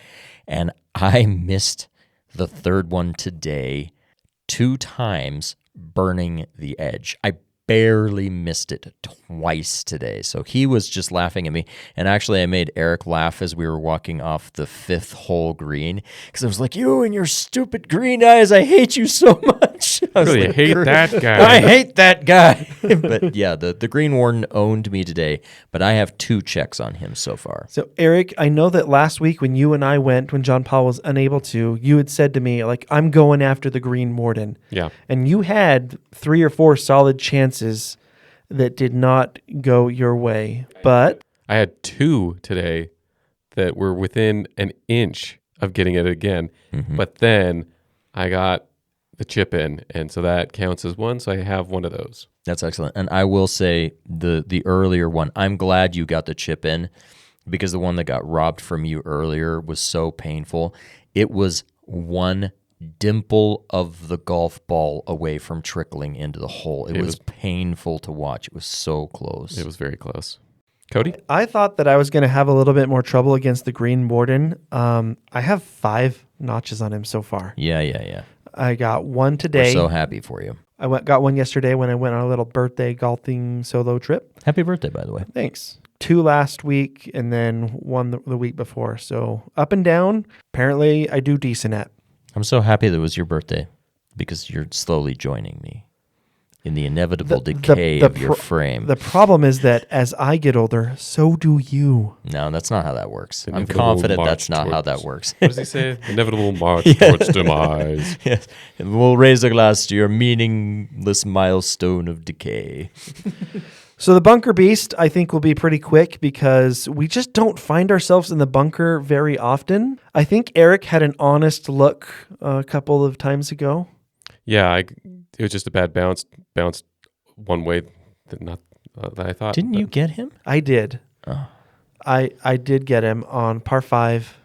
and I missed the third one today 2 times, burning the edge. I barely missed it twice today. So he was just laughing at me. And actually, I made Eric laugh as we were walking off the 5th hole green because I was like, you and your stupid green eyes, I hate you so much. I really hate that guy. I hate that guy. But yeah, the Green Warden owned me today, but I have 2 checks on him so far. So Eric, I know that last week when you and I went, when John Paul was unable to, you had said to me, like, I'm going after the Green Warden. Yeah. And you had 3 or 4 solid chances that did not go your way. But I had 2 today that were within an inch of getting it again. Mm-hmm. But then I got the chip in, and so that counts as 1, so I have 1 of those. That's excellent. And I will say the earlier one, I'm glad you got the chip in because the one that got robbed from you earlier was so painful. It was one dimple of the golf ball away from trickling into the hole. It was painful to watch. It was so close. It was very close. Cody? I thought that I was going to have a little bit more trouble against the Green Warden. I have 5 notches on him so far. Yeah. I got one today. We're so happy for you. Got one yesterday when I went on a little birthday golfing solo trip. Happy birthday, by the way. Thanks. 2 last week and then 1 the week before. So up and down, apparently I do decent at. I'm so happy that it was your birthday because you're slowly joining me in the inevitable decay of your frame. The problem is that as I get older, so do you. No, that's not how that works. I'm Inevitable confident march that's not how towards- that works. What does he say? Inevitable march towards demise. Yes. And we'll raise a glass to your meaningless milestone of decay. So the bunker beast, I think, will be pretty quick because we just don't find ourselves in the bunker very often. I think Eric had an honest look a couple of times ago. Yeah, it was just a bad bounce. Bounced one way that I thought. Didn't you get him? I did. Oh. I did get him on par 5,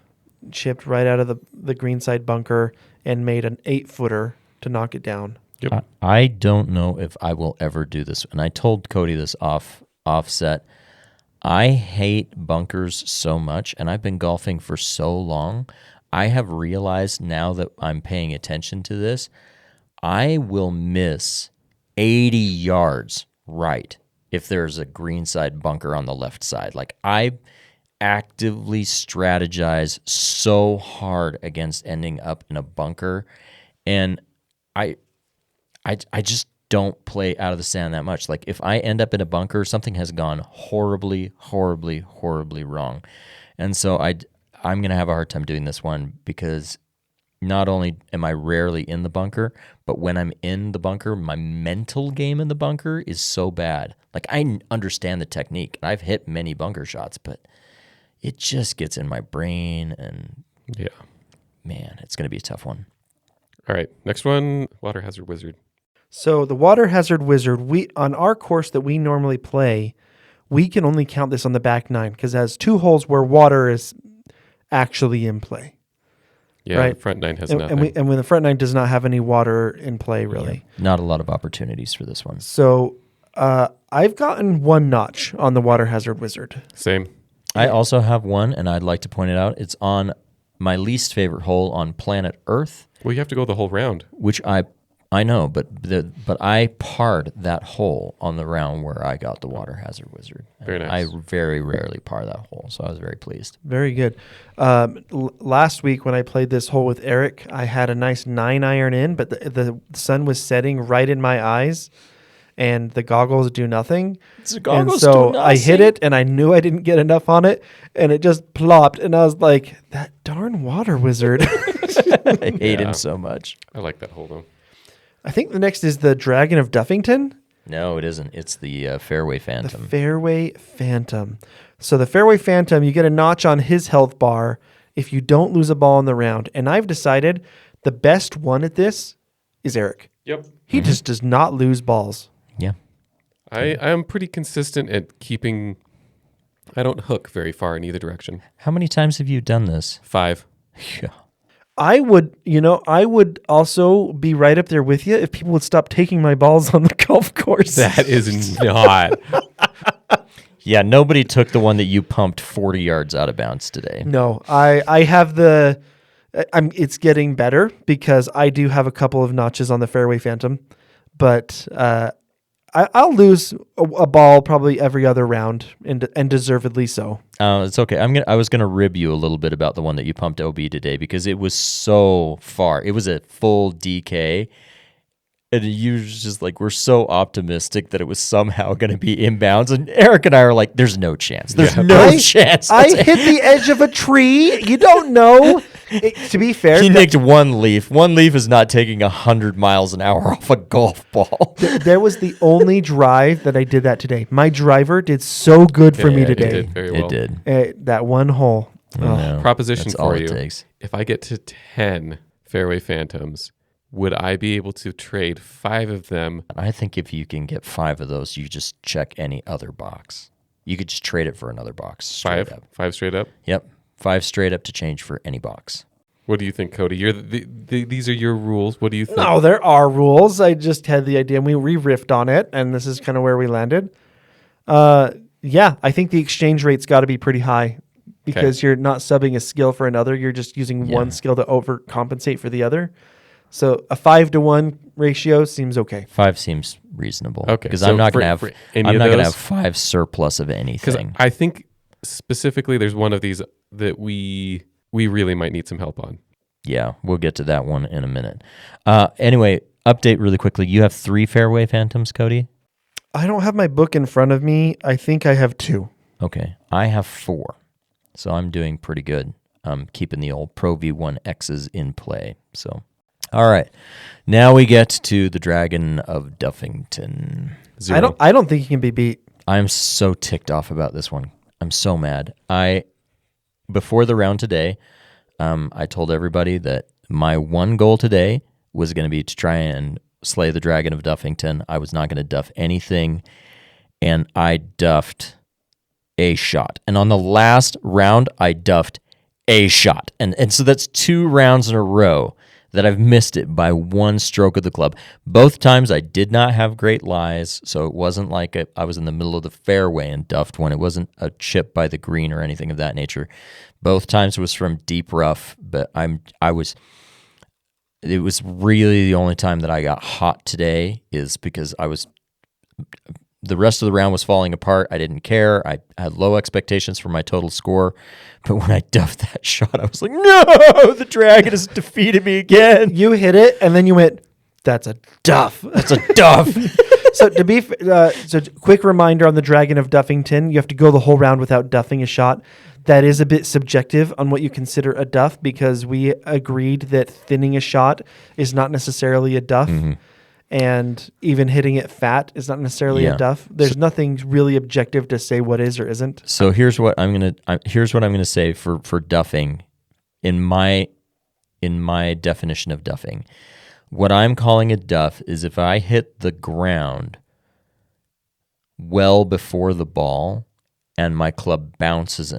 chipped right out of the greenside bunker and made an 8-footer to knock it down. Yep. I don't know if I will ever do this. And I told Cody this offset. I hate bunkers so much, and I've been golfing for so long. I have realized now that I'm paying attention to this, I will miss 80 yards right if there's a greenside bunker on the left side. Like, I actively strategize so hard against ending up in a bunker, and I just don't play out of the sand that much. Like, if I end up in a bunker, something has gone horribly, horribly, horribly wrong. And so I'm going to have a hard time doing this one because not only am I rarely in the bunker, but when I'm in the bunker, my mental game in the bunker is so bad. Like, I understand the technique, and I've hit many bunker shots, but it just gets in my brain, and Yeah. man, it's going to be a tough one. All right. Next one, Water Hazard Wizard. So the Water Hazard Wizard, on our course that we normally play, we can only count this on the back 9 because it has 2 holes where water is actually in play. Yeah, Right. the front 9 has And nothing. when the front 9 does not have any water in play, really. Yeah, not a lot of opportunities for this one. So I've gotten 1 notch on the Water Hazard Wizard. Same. I also have one, and I'd like to point it out. It's on my least favorite hole on planet Earth, Well, you have to go the whole round. which I know, but I parred that hole on the round where I got the Water Hazard Wizard. Very nice. I very rarely par that hole, so I was very pleased. Very good. Last week when I played this hole with Eric, I had a nice 9-iron in, but the sun was setting right in my eyes, and the goggles do nothing. And so I hit it, and I knew I didn't get enough on it, and it just plopped, and I was like, that darn Water Wizard. I hate Yeah. him so much. I like that hole, though. I think the next is the Dragon of Duffington. No, it isn't. It's the Fairway The Phantom. Fairway Phantom. So the Fairway Phantom, you get a notch on his health bar if you don't lose a ball in the round. And I've decided the best one at this is Eric. Yep. He just does not lose balls. Yeah. I am pretty consistent at keeping... I don't hook very far in either direction. How many times have you done this? 5. Yeah. I would also be right up there with you if people would stop taking my balls on the golf course. That is not... Yeah, nobody took the one that you pumped 40 yards out of bounds today. No, I have it's getting better because I do have a couple of notches on the Fairway Phantom, but I'll lose a ball probably every other round, and deservedly so. It's okay. I was gonna rib you a little bit about the one that you pumped OB today because it was so far. It was a full DK, and you was just like, we're so optimistic that it was somehow going to be inbounds, and Eric and I are like, there's no chance. There's no chance. I hit the edge of a tree. You don't know. To be fair, He nicked one leaf. One leaf is not taking 100 miles an hour off a golf ball. there was the only drive that I did that today. My driver did so good for me It today. did very well. It did. That one hole. I know. Proposition That's for all you. it takes. If I get to 10 Fairway Phantoms, would I be able to trade 5 of them? I think if you can get 5 of those, you just check any other box. You could just trade it for another box. Straight up. 5 straight up. Yep, 5 straight up to change for any box. What do you think, Cody? You're these are your rules. What do you think? No, there are rules. I just had the idea, and we riffed on it, and this is kind of where we landed. Yeah, I think the exchange rate's got to be pretty high because you're not subbing a skill for another. You're just using one skill to overcompensate for the other. So a 5-to-1 ratio seems okay. 5 seems reasonable. Okay, because so I'm not going to have I'm not gonna have 5 surplus of anything. Because I think specifically there's one of these that we really might need some help on. Yeah, we'll get to that one in a minute. Anyway, update really quickly. You have 3 Fairway Phantoms, Cody? I don't have my book in front of me. I think I have 2. Okay, I have 4. So I'm doing pretty good. I'm keeping the old Pro V1Xs in play. So, all right. Now we get to the Dragon of Duffington. 0. I don't think he can be beat. I'm so ticked off about this one. I'm so mad. Before the round today, I told everybody that my one goal today was going to be to try and slay the Dragon of Duffington. I was not going to duff anything, and I duffed a shot. And on the last round, I duffed a shot. And so that's 2 rounds in a row that I've missed it by 1 stroke of the club. Both times I did not have great lies, so it wasn't like I was in the middle of the fairway and duffed one. It wasn't a chip by the green or anything of that nature. Both times it was from deep rough, but it was really the only time that I got hot today is because the rest of the round was falling apart. I didn't care. I had low expectations for my total score. But when I duffed that shot, I was like, no, the Dragon has defeated me again. You hit it, and then you went, that's a duff. That's a duff. So so quick reminder on the Dragon of Duffington, you have to go the whole round without duffing a shot. That is a bit subjective on what you consider a duff because we agreed that thinning a shot is not necessarily a duff. Mm-hmm. And even hitting it fat is not necessarily a duff. There's nothing really objective to say what is or isn't. So here's what I'm gonna say for duffing, in my definition of duffing. What I'm calling a duff is if I hit the ground well before the ball, and my club bounces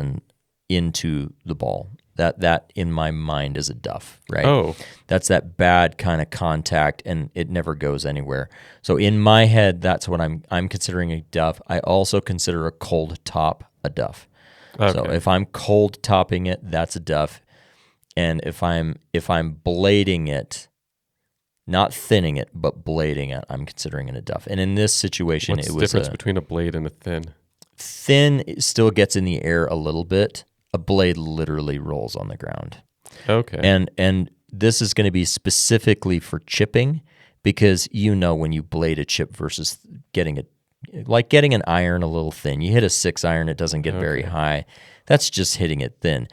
into the ball. That in my mind is a duff, right? Oh. That's that bad kind of contact, and it never goes anywhere. So in my head, that's what I'm considering a duff. I also consider a cold top a duff. Okay. So if I'm cold topping it, that's a duff. And if I'm blading it, not thinning it, but blading it, I'm considering it a duff. And in this situation, What's it the was difference between a blade and a thin? Thin still gets in the air a little bit. A blade literally rolls on the ground. Okay. And this is going to be specifically for chipping because when you blade a chip versus getting an iron a little thin. You hit a 6 iron, it doesn't get very high. That's just hitting it thin.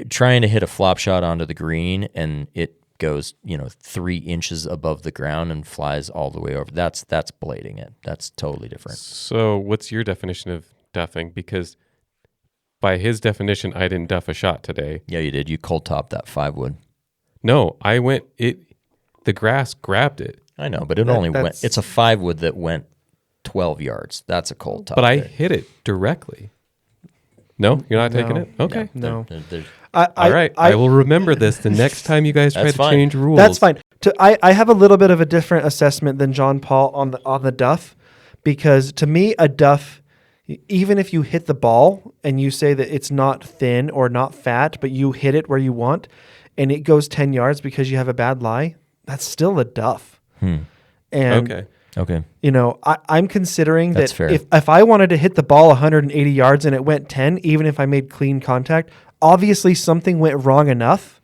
Trying to hit a flop shot onto the green and it goes, 3 inches above the ground and flies all the way over. That's blading it. That's totally different. So what's your definition of duffing? Because by his definition, I didn't duff a shot today. Yeah, you did. You cold topped that 5 wood. No, the grass grabbed it. I know, but it's a 5 wood that went 12 yards. That's a cold top. But I hit it directly. No, you're not taking it? Okay. No. All right. I will remember this the next time you guys try to change rules. That's fine. I have a little bit of a different assessment than John Paul on the duff because to me, a duff, even if you hit the ball and you say that it's not thin or not fat, but you hit it where you want and it goes 10 yards because you have a bad lie, that's still a duff. And okay. I'm considering that's that fair. if I wanted to hit the ball 180 yards and it went 10, even if I made clean contact, obviously something went wrong enough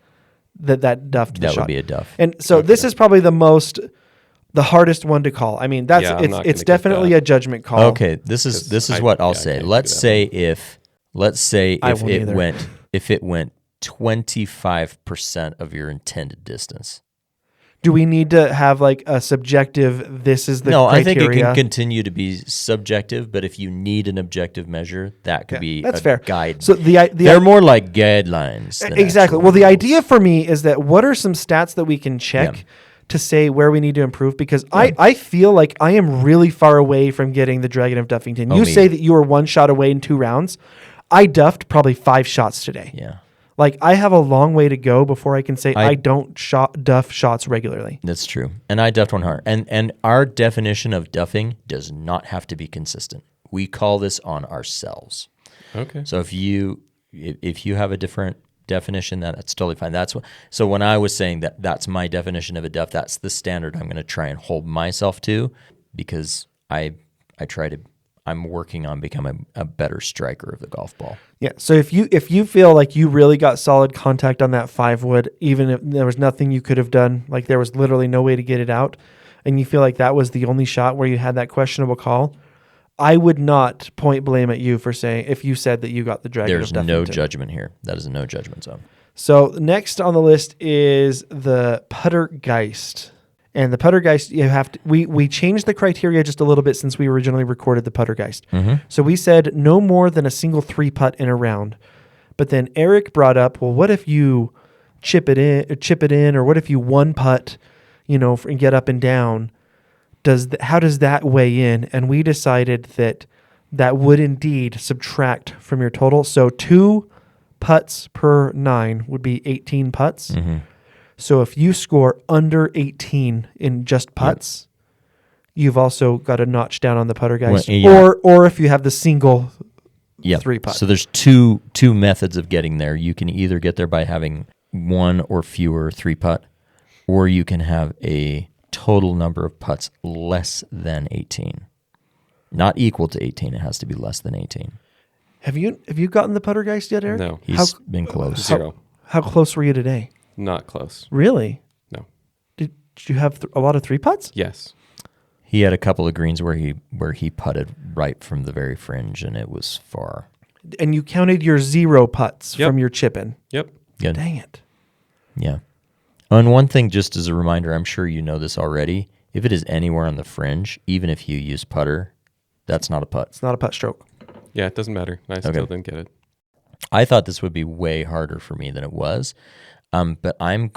that duffed the shot. That would be a duff. And so this is probably the hardest one to call. I mean, it's definitely a judgment call. Okay, this is what I'll say. Let's say if it went 25% of your intended distance. Do we need to have like a subjective, this is the criteria? I think it can continue to be subjective, but if you need an objective measure, that could be that's a fair. guide. So they're more like guidelines. Exactly. Well, the idea for me is that what are some stats that we can check to say where we need to improve because I feel like I am really far away from getting the Dragon of Duffington. You say that you were 1 shot away in 2 rounds. I duffed probably 5 shots today. Yeah. Like, I have a long way to go before I can say I don't duff shots regularly. That's true. And I duffed one hard. And our definition of duffing does not have to be consistent. We call this on ourselves. Okay. So if you have a different definition, that's totally fine. So when I was saying that's my definition of a duff, that's the standard I'm going to try and hold myself to because I'm working on becoming a better striker of the golf ball. Yeah. So if you feel like you really got solid contact on that 5 wood, even if there was nothing you could have done, like there was literally no way to get it out, and you feel like that was the only shot where you had that questionable call, I would not point blame at you for saying if you said that you got the Dragon of Duffington. There's no judgment here. That is a no judgment zone. So next on the list is the Puttergeist. And the Puttergeist, we changed the criteria just a little bit since we originally recorded the Puttergeist. Mm-hmm. So we said no more than a single 3-putt in a round. But then Eric brought up, well, what if you chip it in, or what if you 1-putt, and get up and down? How does that weigh in? And we decided that would indeed subtract from your total. So 2 putts per 9 would be 18 putts. Mm-hmm. So if you score under 18 in just putts, you've also got a notch down on the Puttergeist. Or if you have the single 3-putt. So there's two methods of getting there. You can either get there by having 1 or fewer 3-putt, or you can have a total number of putts less than 18. Not equal to 18. It has to be less than 18. Have you gotten the Puttergeist yet, Eric? No. He's been close. 0. How close were you today? Not close. Really? No. Did you have a lot of 3-putts? Yes. He had a couple of greens where he putted right from the very fringe, and it was far. And you counted your 0 putts from your chipping. Yep. Good. Dang it. Yeah. And one thing, just as a reminder, I'm sure you know this already, if it is anywhere on the fringe, even if you use putter, that's not a putt. It's not a putt stroke. Yeah, it doesn't matter. I still didn't get it. I thought this would be way harder for me than it was. But I've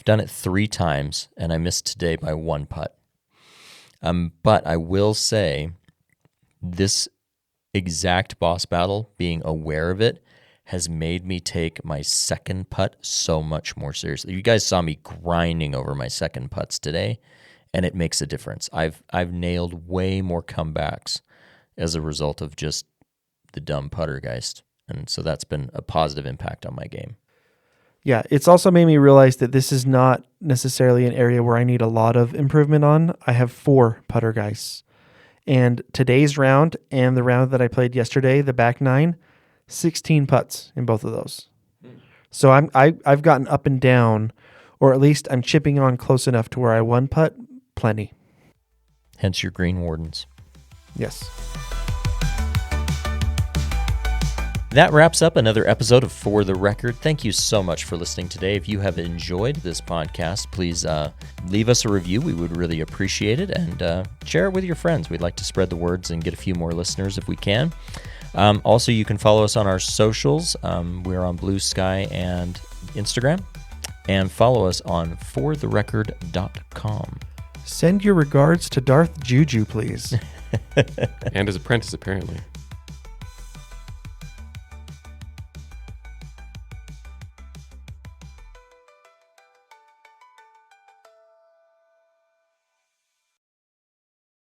done it 3 times, and I missed today by 1 putt. But I will say this exact boss battle, being aware of it, has made me take my second putt so much more seriously. You guys saw me grinding over my second putts today, and it makes a difference. I've nailed way more comebacks as a result of just the dumb Puttergeist, and so that's been a positive impact on my game. Yeah, it's also made me realize that this is not necessarily an area where I need a lot of improvement on. I have 4 Puttergeists, and today's round and the round that I played yesterday, the back 9, 16 putts in both of those. So I've gotten up and down, or at least I'm chipping on close enough to where I 1-putt plenty. Hence your green wardens. Yes. That wraps up another episode of For the Record. Thank you so much for listening today. If you have enjoyed this podcast, please leave us a review. We would really appreciate it, and share it with your friends. We'd like to spread the words and get a few more listeners if we can. Also, you can follow us on our socials. We're on Blue Sky and Instagram. And follow us on fortherecord.com. Send your regards to Darth Juju, please. And his apprentice, apparently.